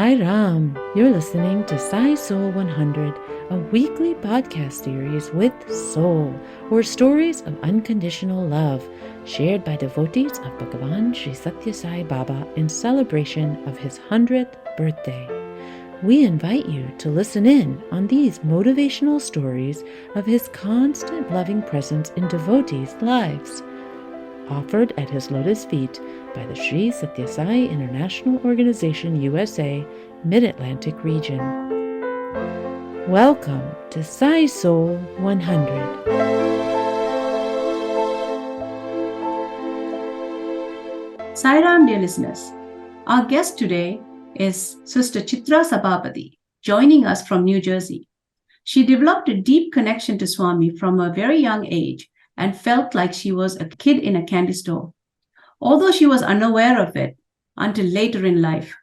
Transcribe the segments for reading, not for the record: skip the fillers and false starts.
Sairam. You're listening to Sai SOUL 100, a weekly podcast series with soul, or stories of unconditional love, shared by devotees of Bhagavan Sri Satya Sai Baba in celebration of his 100th birthday. We invite you to listen in on these motivational stories of his constant loving presence in devotees' lives. Offered at his lotus feet by the Sri Satya Sai International Organization USA, Mid-Atlantic region. Welcome to Sai SOUL 100. Sairam, dear listeners. Our guest today is Sister Chitra Sabapathi, joining us from New Jersey. She developed a deep connection to Swami from a very young age and felt like she was a kid in a candy store, although she was unaware of it until later in life.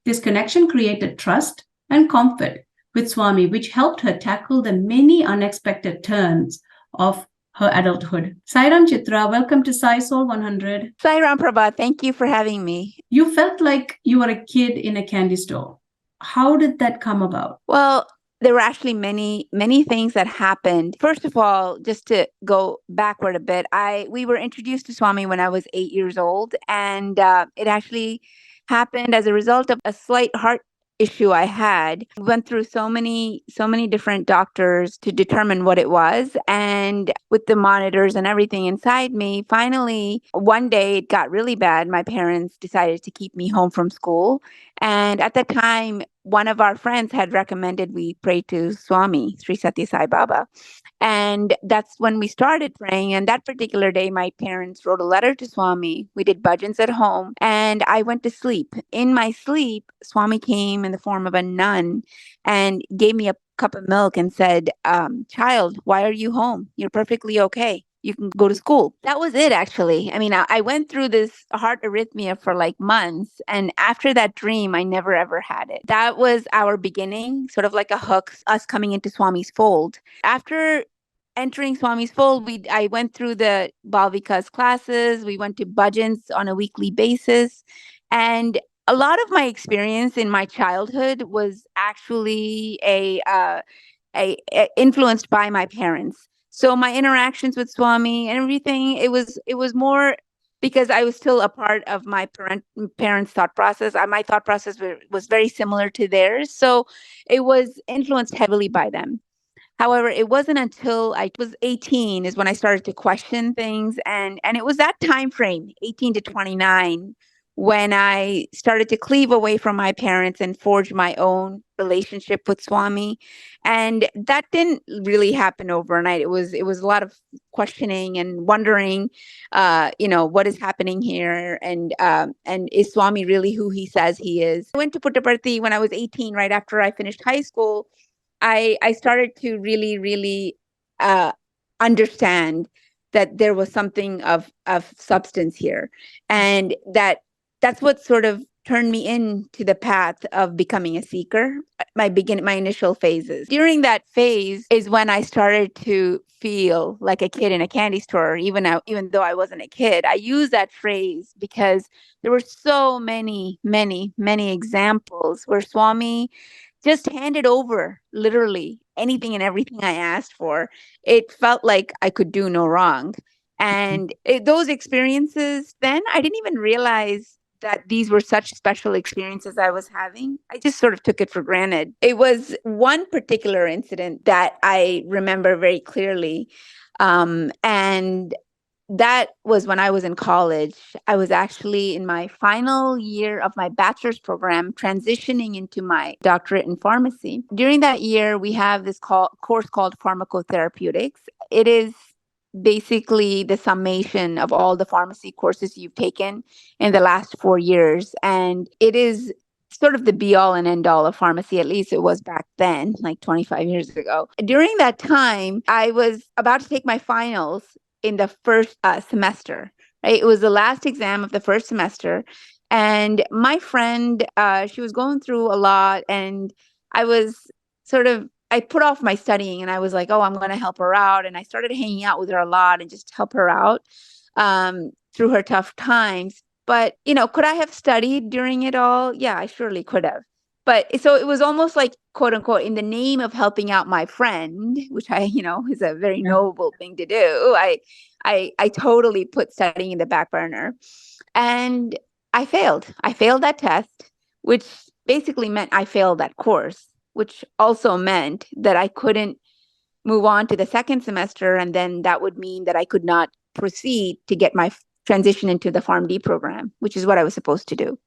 This connection created trust and comfort with Swami, which helped her tackle the many unexpected turns of her adulthood. Sairam Chitra, welcome to Sai Soul 100. Sairam Prabha, thank you for having me. You felt like you were a kid in a candy store. How did that come about? Well, there were actually many things that happened. First of all, just to go backward a bit, we were introduced to Swami when I was 8 years old, and it actually happened as a result of a slight heart issue I had. Went through so many different doctors to determine what it was, and with the monitors and everything inside me, finally one day it got really bad. My parents decided to keep me home from school, and at that time one of our friends had recommended we pray to Swami, Sri Satya Sai Baba. And that's when we started praying. And that particular day, my parents wrote a letter to Swami. We did bhajans at home, and I went to sleep. In my sleep, Swami came in the form of a nun and gave me a cup of milk and said, child, why are you home? You're perfectly okay. You can go to school. That was it, actually. I mean, I went through this heart arrhythmia for like months. And after that dream, I never, ever had it. That was our beginning, sort of like a hook, us coming into Swami's fold. After entering Swami's fold, I went through the Balvikas classes. We went to bhajans on a weekly basis. And a lot of my experience in my childhood was actually influenced by my parents. So my interactions with Swami and everything, it was more because I was still a part of my parents' thought process. My thought process was very similar to theirs. So it was influenced heavily by them. However, it wasn't until I was 18 is when I started to question things. And it was that time frame, 18 to 29, when I started to cleave away from my parents and forge my own relationship with Swami. And that didn't really happen overnight. It was a lot of questioning and wondering, what is happening here? And is Swami really who he says he is? I went to Puttaparthi when I was 18, right after I finished high school. I started to really, really understand that there was something of substance here, and that's what sort of turned me into the path of becoming a seeker. My initial phases. During that phase is when I started to feel like a kid in a candy store, even though I wasn't a kid. I use that phrase because there were so many examples where Swami just handed over literally anything and everything I asked for. It felt like I could do no wrong. And those experiences, then I didn't even realize that these were such special experiences I was having. I just sort of took it for granted. It was one particular incident that I remember very clearly. And that was when I was in college. I was actually in my final year of my bachelor's program, transitioning into my doctorate in pharmacy. During that year, we have this course called pharmacotherapeutics. It is basically the summation of all the pharmacy courses you've taken in the last 4 years. And it is sort of the be all and end all of pharmacy, at least it was back then, like 25 years ago. During that time, I was about to take my finals in the first semester, right? It was the last exam of the first semester. And my friend, she was going through a lot, and I put off my studying, and I was like, oh, I'm going to help her out. And I started hanging out with her a lot and just help her out through her tough times. But, could I have studied during it all? Yeah, I surely could have. But so it was almost like, quote unquote, in the name of helping out my friend, which I, is a very noble thing to do. I totally put studying in the back burner, and I failed. I failed that test, which basically meant I failed that course, which also meant that I couldn't move on to the second semester. And then that would mean that I could not proceed to get my transition into the PharmD program, which is what I was supposed to do.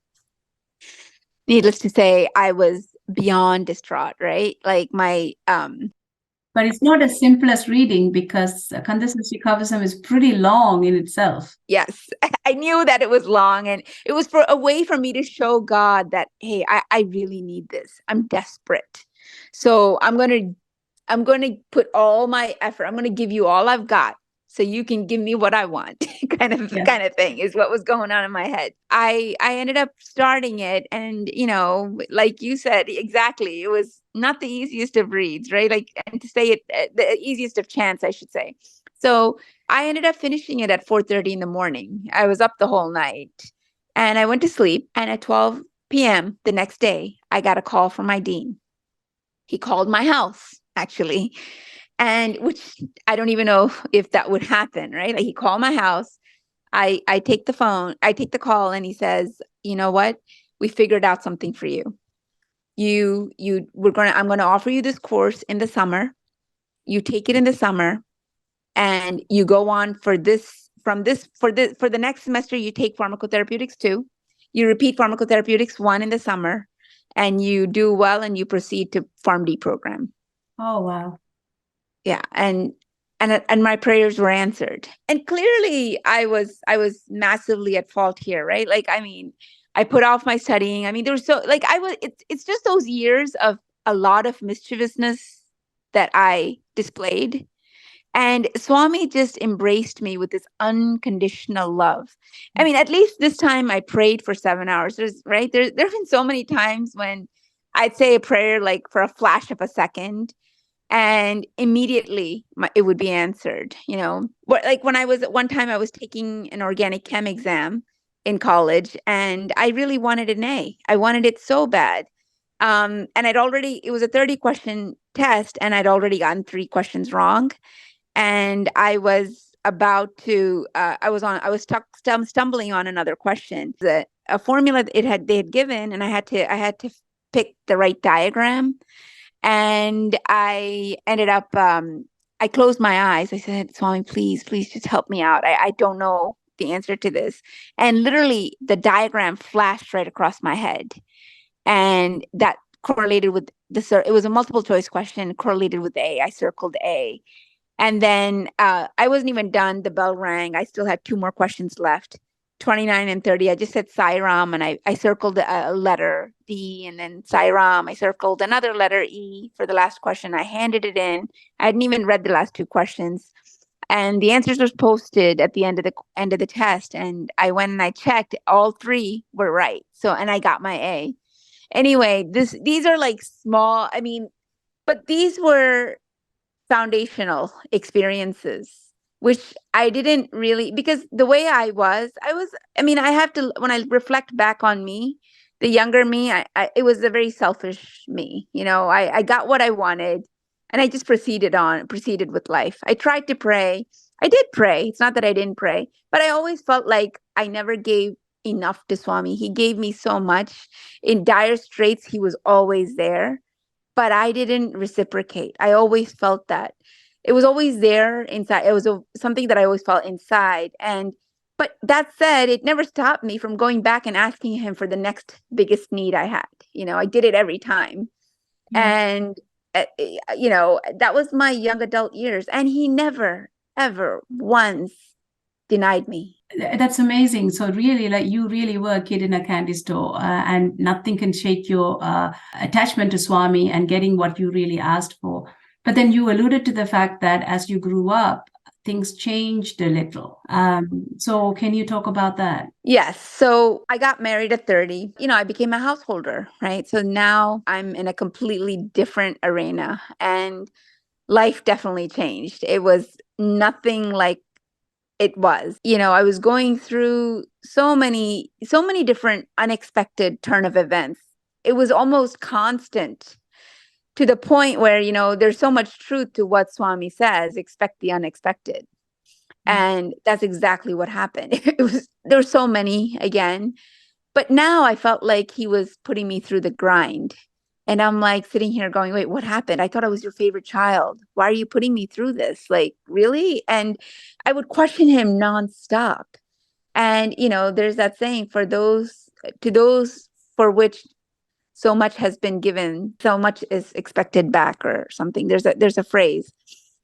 Needless to say, I was beyond distraught, right? Like But it's not as simple as reading, because Kandasasti Kavasam is pretty long in itself. Yes, I knew that it was long, and it was for a way for me to show God that, hey, I really need this. I'm desperate. So I'm going to put all my effort. I'm going to give you all I've got so you can give me what I want. kind of thing is what was going on in my head. I ended up starting it, and like you said, exactly, it was not the easiest of reads, right? Like, and to say it, the easiest of chants, I should say. So I ended up finishing it at 4:30 in the morning. I was up the whole night, and I went to sleep, and at 12 p.m. the next day, I got a call from my dean. He called my house, actually, and which I don't even know if that would happen, right? Like, he called my house. I take the phone, I take the call, and he says, "You know what? We figured out something for you. I'm going to offer you this course in the summer. You take it in the summer, and you go on for the next semester. You take pharmacotherapeutics 2. You repeat pharmacotherapeutics 1 in the summer, and you do well, and you proceed to PharmD program." Oh, wow. Yeah. And my prayers were answered. And clearly I was massively at fault here, right? Like, I mean, I put off my studying. I mean, there was it's just those years of a lot of mischievousness that I displayed. And Swami just embraced me with this unconditional love. I mean, at least this time I prayed for 7 hours. There have been so many times when I'd say a prayer like for a flash of a second, and immediately it would be answered. Like when one time I was taking an organic chem exam in college, and I really wanted an A. I wanted it so bad. And it was a 30-question test, and I'd already gotten 3 questions wrong. And I was about to, I was stumbling on another question. A formula they had given, and I had to pick the right diagram. And I ended up, I closed my eyes. I said, "Swami, please just help me out. I don't know the answer to this." And literally the diagram flashed right across my head. And that correlated with it was a multiple choice question, correlated with A. I circled A. And then I wasn't even done. The bell rang. I still had 2 more questions left. 29 and 30. I just said Sairam, and I circled a letter D, and then Sairam. I circled another letter E for the last question. I handed it in. I hadn't even read the last 2 questions. And the answers were posted at the end of the test. And I went and I checked. All 3 were right. So, and I got my A. Anyway, these are like small, I mean, but these were foundational experiences, which I didn't really, because the way I mean, I have to, when I reflect back on me, the younger me, it was a very selfish me. I got what I wanted, and I just proceeded with life. I tried to pray. I did pray. It's not that I didn't pray, but I always felt like I never gave enough to Swami. He gave me so much. In dire straits, he was always there, but I didn't reciprocate. I always felt that it was always there inside. It was something that I always felt inside. But that said, it never stopped me from going back and asking him for the next biggest need I had. I did it every time. And, that was my young adult years. And he never, ever once denied me. That's amazing. So really, like, you really were a kid in a candy store, and nothing can shake your attachment to Swami and getting what you really asked for. But then you alluded to the fact that as you grew up, things changed a little. So can you talk about that? Yes. So I got married at 30. I became a householder, right? So now I'm in a completely different arena, and life definitely changed. It was nothing like it was. I was going through so many different unexpected turn of events it was almost constant, to the point where, there's so much truth to what Swami says, expect the unexpected. And that's exactly what happened. There were so many again, but now I felt like he was putting me through the grind. And I'm like sitting here going, wait, what happened? I thought I was your favorite child. Why are you putting me through this? Like, really? And I would question him nonstop. And, there's that saying, to those for which so much has been given, so much is expected back, or something. There's a phrase.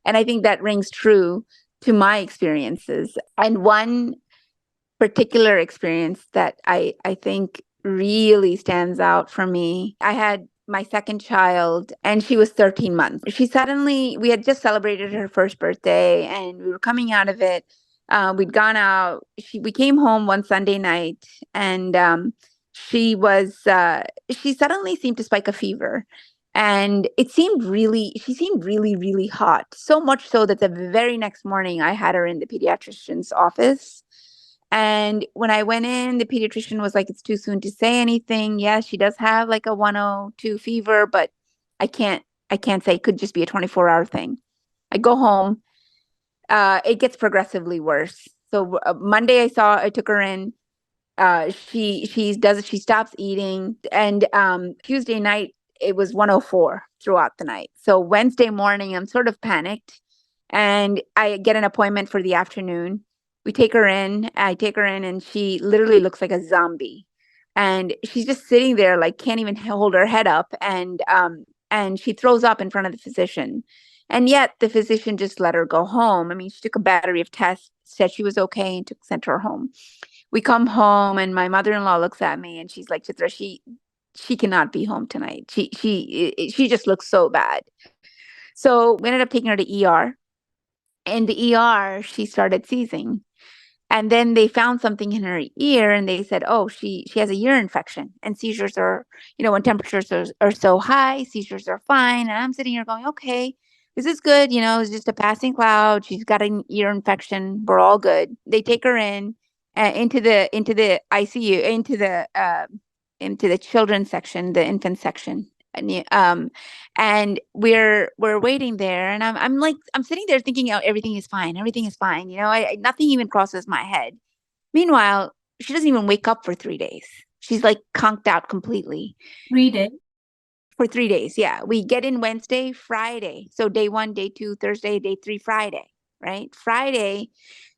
And I think that rings true to my experiences. And one particular experience that I think really stands out for me, I had my second child, and she was 13 months. We had just celebrated her first birthday, and we were coming out of it. We'd gone out. We came home one Sunday night, and she suddenly seemed to spike a fever. And she seemed really, really hot. So much so that the very next morning I had her in the pediatrician's office. And when I went in, the pediatrician was like, it's too soon to say anything. Yeah, she does have like a 102 fever, but I can't say. It could just be a 24-hour thing. I go home. It gets progressively worse. So Monday I took her in. She stops eating. And Tuesday night, it was 104 throughout the night. So Wednesday morning, I'm sort of panicked, and I get an appointment for the afternoon. I take her in, and she literally looks like a zombie. And she's just sitting there, like, can't even hold her head up. And she throws up in front of the physician. And yet the physician just let her go home. I mean, she took a battery of tests, said she was okay, and sent her home. We come home, and my mother-in-law looks at me, and she's like, Chitra, she cannot be home tonight. She just looks so bad. So we ended up taking her to ER. In the ER, she started seizing. And then they found something in her ear, and they said, oh, she has a ear infection, and seizures are, when temperatures are so high, seizures are fine. And I'm sitting here going, okay, this is good. It's just a passing cloud. She's got an ear infection. We're all good. They take her into the ICU, into the children's section, the infant section. And we're waiting there, and I'm sitting there thinking, oh, everything is fine. Nothing even crosses my head. Meanwhile, she doesn't even wake up for 3 days. She's like conked out completely. 3 days? For 3 days, yeah. We get in Wednesday, Friday. So day 1, day 2, Thursday, day 3, Friday, right? Friday,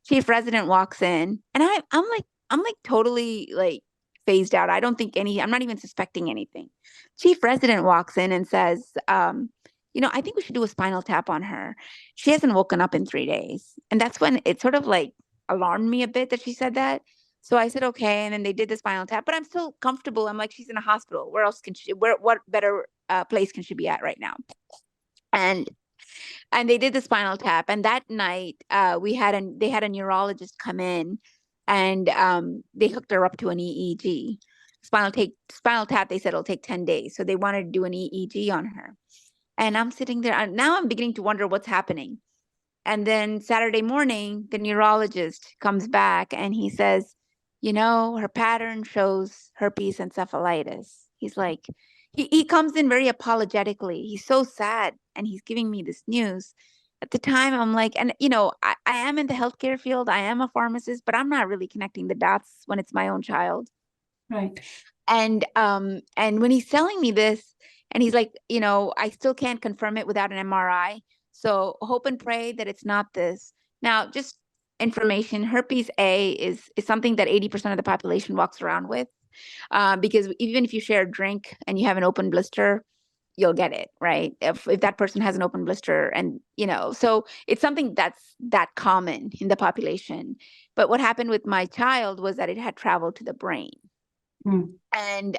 chief resident walks in, and I'm like totally like phased out. I'm not even suspecting anything. Chief resident walks in and says, I think we should do a spinal tap on her. She hasn't woken up in 3 days. And that's when it sort of like alarmed me a bit that she said that. So I said, okay. And then they did the spinal tap, but I'm still comfortable. I'm like, she's in a hospital. Where else can what better place can she be at right now? And they did the spinal tap. And that night, they had a neurologist come in, and they hooked her up to an EEG. Spinal tap, they said it'll take 10 days. So they wanted to do an EEG on her. And I'm sitting there, and now I'm beginning to wonder what's happening. And then Saturday morning, the neurologist comes back, and he says, her pattern shows herpes encephalitis. He's like, he comes in very apologetically. He's so sad, and he's giving me this news. At the time, I'm like, and I am in the healthcare field. I am a pharmacist, but I'm not really connecting the dots when it's my own child. Right. And when he's telling me this, and he's like, I still can't confirm it without an MRI. So hope and pray that it's not this. Now, just information, herpes A is something that 80% of the population walks around with. Because even if you share a drink and you have an open blister, you'll get it, right? If that person has an open blister, and so it's something that's that common in the population. But what happened with my child was that it had traveled to the brain. And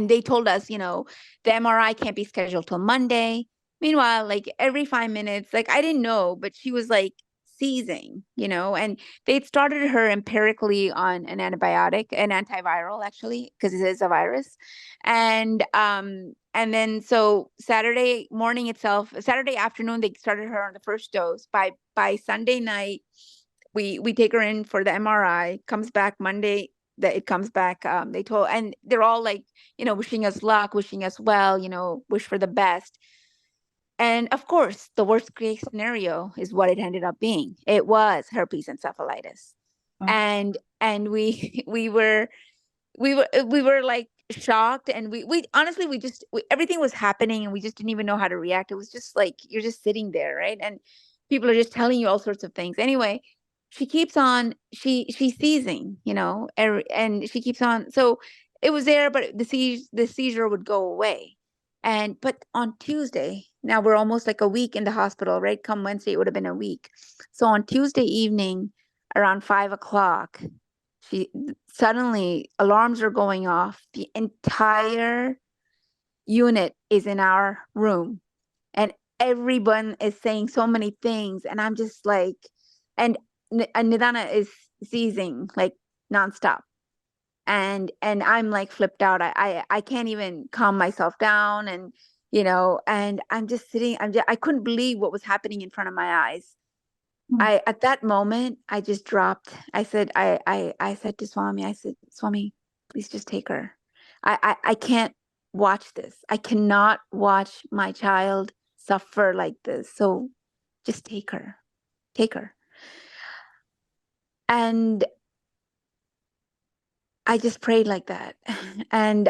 they told us, the MRI can't be scheduled till Monday. Meanwhile, like every 5 minutes, like I didn't know, but she was like seizing, and they'd started her empirically on an antibiotic, an antiviral, actually, because it is a virus. And then so Saturday afternoon, they started her on the first dose. By Sunday night, we take her in for the MRI, comes back Monday that it comes back. They told, and they're all like, wishing us luck, wishing us well, wish for the best. And of course, the worst case scenario is what it ended up being. It was herpes encephalitis. Oh. And we were like shocked, and we honestly, everything was happening and we just didn't even know how to react. It was just like, you're just sitting there, right? And people are just telling you all sorts of things. Anyway, she keeps on, she's seizing, and she keeps on. So it was there, but the seizure would go away. But on Tuesday, now we're almost like a week in the hospital, right? Come Wednesday, it would have been a week. So on Tuesday evening around 5 o'clock, suddenly alarms are going off. The entire unit is in our room, and everyone is saying so many things. And I'm just like, and Nidana is seizing like nonstop. And I'm like flipped out. I can't even calm myself down. And, and I'm just sitting, I couldn't believe what was happening in front of my eyes. At that moment, I just dropped. I said to Swami, I said, Swami, please just take her. I can't watch this. I cannot watch my child suffer like this. So just take her. And I just prayed like that. And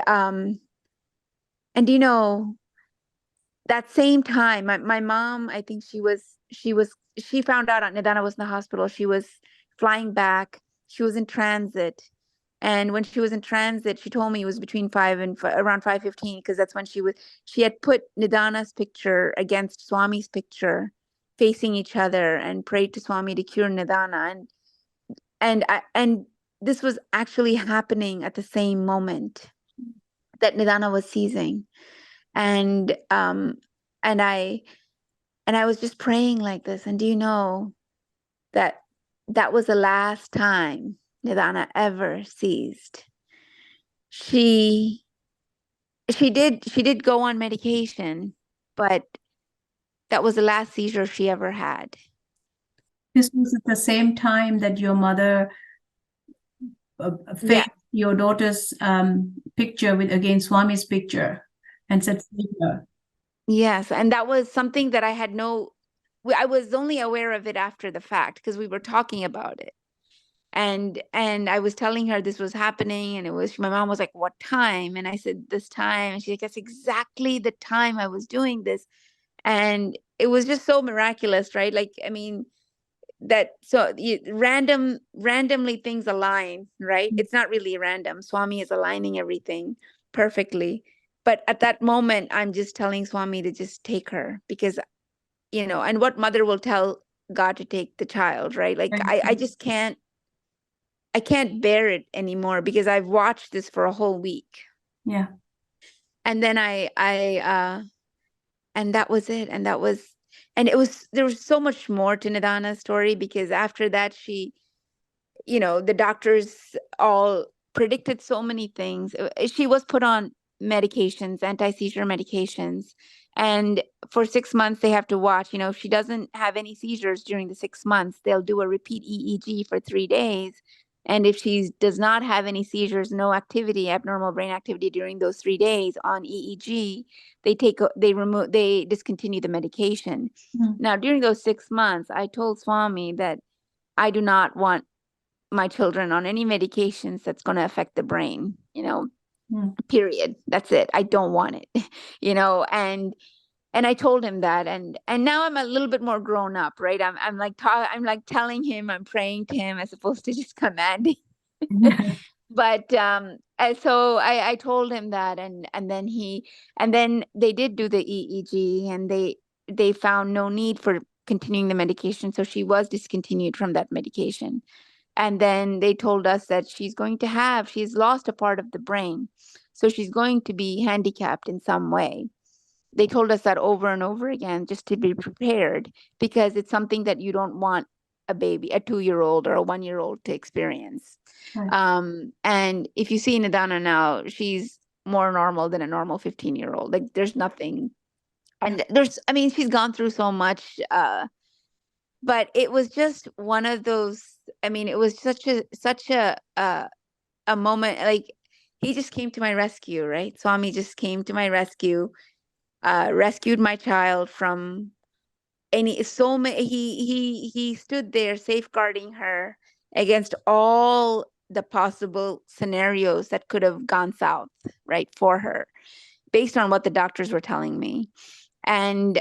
that same time, my mom, I think she found out Nidana was in the hospital. She was flying back. She was in transit. And when she was in transit, she told me it was between around 5:15, because that's when she had put Nidana's picture against Swami's picture, facing each other, and prayed to Swami to cure Nidana. And this was actually happening at the same moment that Nidana was seizing. And I was just praying like this. And do you know that was the last time Nidana ever seized? She did go on medication, but that was the last seizure she ever had. This was at the same time that your mother faced your daughter's picture against Swami's picture and said, "Save her." Yes, and that was something that I was only aware of it after the fact, because we were talking about it. And I was telling her this was happening, and my mom was like, "What time?" And I said, "This time." And she's like, "That's exactly the time I was doing this." And it was just so miraculous, right? Like, I mean, randomly things align, right? It's not really random. Swami is aligning everything perfectly. But at that moment, I'm just telling Swami to just take her, because, and what mother will tell God to take the child, right? Like, I just can't bear it anymore, because I've watched this for a whole week. Yeah. And then and that was it. And there was so much more to Nidana's story, because after that, the doctors all predicted so many things. She was put on medications, anti-seizure medications. And for 6 months, they have to watch, if she doesn't have any seizures during the 6 months, they'll do a repeat EEG for 3 days. And if she does not have any seizures, no abnormal brain activity during those 3 days on EEG, they discontinue the medication. Now, during those 6 months, I told Swami that I do not want my children on any medications that's going to affect the brain, period. That's it. I don't want it, and I told him that, and now I'm a little bit more grown up, right? I'm like telling him, I'm praying to him, as opposed to just commanding. But so I told him that, and then they did do the EEG, and they found no need for continuing the medication, so she was discontinued from that medication. And then they told us that she's lost a part of the brain, so she's going to be handicapped in some way. They told us that over and over again, just to be prepared, because it's something that you don't want a 2-year-old or a 1-year-old to experience. Right. And if you see Nidana now, she's more normal than a normal 15-year-old. Like, there's nothing. And she's gone through so much, but it was just one of those, it was such a a moment, like he just came to my rescue, right? Swami just came to my rescue, rescued my child from he stood there safeguarding her against all the possible scenarios that could have gone south, right, for her, based on what the doctors were telling me. And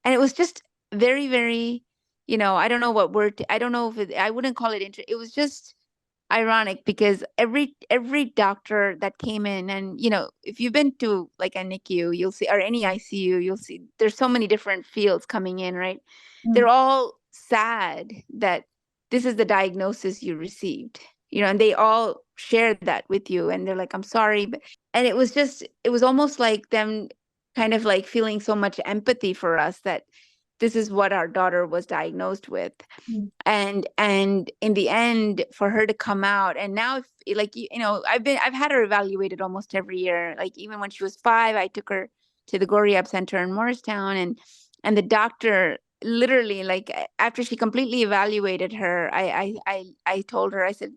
it was just very, very, I don't know what word, I don't know if I wouldn't call it, it was just ironic, because every doctor that came in, and if you've been to like a NICU, you'll see, or any ICU, you'll see there's so many different fields coming in, right? They're all sad that this is the diagnosis you received, and they all shared that with you, and they're like, I'm sorry. And it was almost like them kind of like feeling so much empathy for us, that this is what our daughter was diagnosed with. And in the end, for her to come out, and now, I've had her evaluated almost every year. Like even when she was 5, I took her to the Goriab Center in Morristown, and the doctor literally, like after she completely evaluated her, I told her, I said,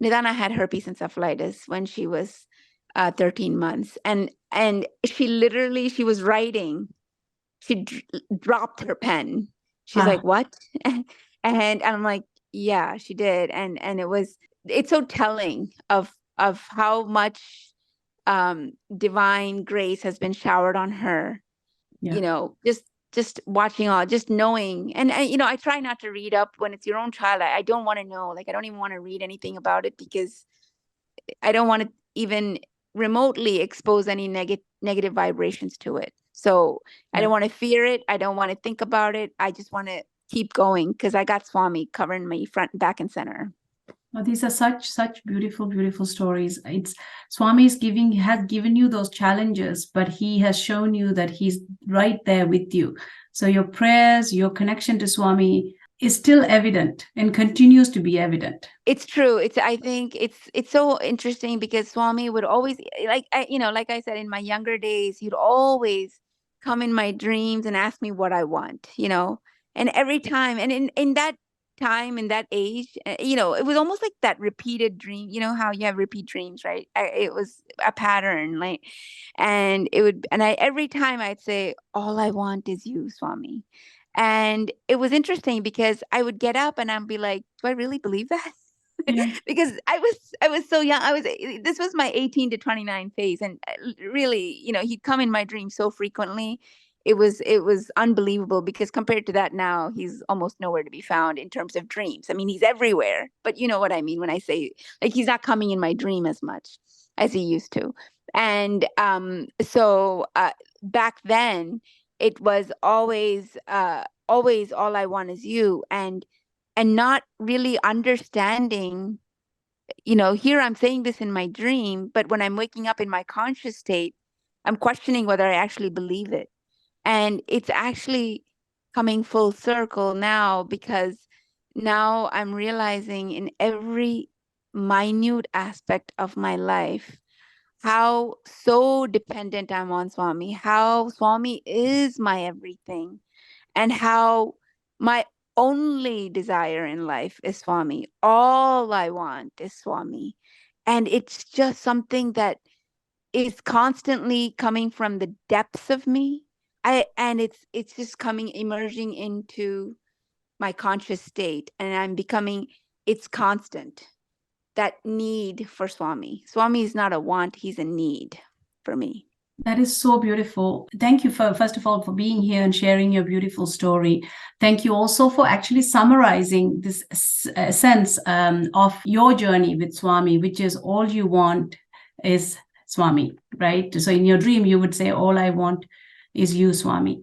Nidana had herpes encephalitis when she was 13 months, and she was writing. She dropped her pen. She's like, what? And I'm like, yeah, she did. And it's so telling of how much divine grace has been showered on her. Just watching just knowing. And I try not to read up when it's your own child. I don't want to know. Like, I don't even want to read anything about it, because I don't want to even remotely expose any negative vibrations to it. So I don't want to fear it. I don't want to think about it. I just want to keep going, because I got Swami covering me front, back, and center. Well, these are such beautiful, beautiful stories. Swami has given you those challenges, but he has shown you that he's right there with you. So your prayers, your connection to Swami is still evident and continues to be evident. It's true. I think it's so interesting, because Swami would always, like I said, in my younger days, he'd always come in my dreams and ask me what I want, and every time, and in that time, in that age, it was almost like that repeated dream. You know how you have repeat dreams, right? It was a pattern, like, and every time I'd say, all I want is you, Swami. And it was interesting, because I would get up and I'd be like, do I really believe that? Yeah. Because I was so young. This was my 18 to 29 phase. And really, he'd come in my dreams so frequently. It was unbelievable, because compared to that now, he's almost nowhere to be found in terms of dreams. I mean, he's everywhere, but you know what I mean when I say, like, he's not coming in my dream as much as he used to. And so back then, it was always all I want is you, and not really understanding, here I'm saying this in my dream, but when I'm waking up in my conscious state, I'm questioning whether I actually believe it. And it's actually coming full circle now, because now I'm realizing in every minute aspect of my life how so dependent I'm on Swami, how Swami is my everything, and how my only desire in life is Swami. All I want is Swami. And it's just something that is constantly coming from the depths of me. And it's just emerging into my conscious state, and I'm becoming, it's constant. That need for Swami. Swami is not a want, he's a need for me. That is so beautiful. Thank you first of all for being here and sharing your beautiful story. Thank you also for actually summarizing this sense of your journey with Swami, which is all you want is Swami, right? So in your dream, you would say, all I want is you, Swami.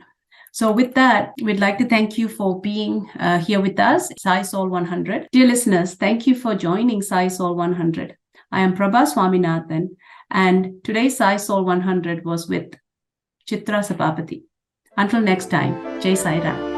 So with that, we'd like to thank you for being here with us, Sai Soul 100. Dear listeners, thank you for joining Sai Soul 100. I am Prabha Swaminathan, and today's Sai Soul 100 was with Chitra Sabapathi. Until next time, Jai Sairam.